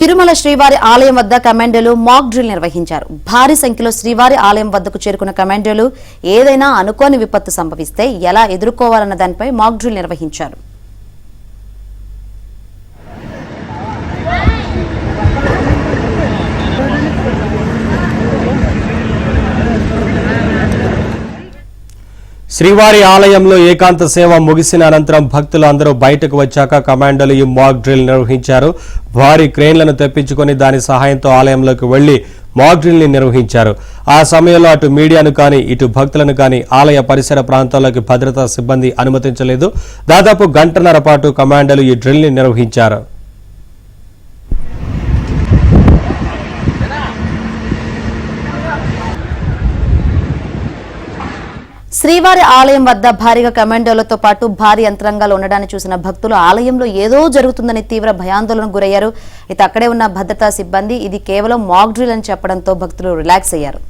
తిరుమల శ్రీవారి ఆలయం వద్ద కమాండోలు మాక్ డ్రిల్ నిర్వహించారు. భారీ సంఖ్యలో శ్రీవారి ఆలయం వద్దకు చేరుకున్న కమాండోలు ఏదైనా అనుకోని విపత్తు సంభవిస్తే ఎలా ఎదుర్కోవాలన్న దానిపై మాక్ డ్రిల్ నిర్వహించారు. శ్రీవారి ఆలయంలో ఏకాంత సేవ ముగిసిన అనంతరం భక్తులు అందరూ బయటకు వచ్చాక కమాండోలు ఈ మాక్ డ్రిల్ నిర్వహించారు. భారీ క్రేన్లను తెప్పించుకొని దాని సహాయంతో ఆలయంలోకి వెళ్లి మాక్ డ్రిల్ ని నిర్వహించారు. ఆ సమయంలో అటు మీడియాను కానీ ఇటు భక్తులను కానీ ఆలయ పరిసర ప్రాంతాల్లోకి భద్రతా సిబ్బంది అనుమతించలేదు. దాదాపు గంటన్నర పాటు కమాండోలు ఈ డ్రిల్ ని నిర్వహించారు. శ్రీవారి ఆలయం వద్ద భారీగా కమాండోలతో పాటు భారీ యంత్రాంగాలు ఉండడాన్ని చూసిన భక్తులు ఆలయంలో ఏదో జరుగుతుందని తీవ్ర భయాందోళనకు గురయ్యారు. అయితే అక్కడే ఉన్న భద్రతా సిబ్బంది ఇది కేవలం మాక్ డ్రిల్ అని చెప్పడంతో భక్తులు రిలాక్స్ అయ్యారు.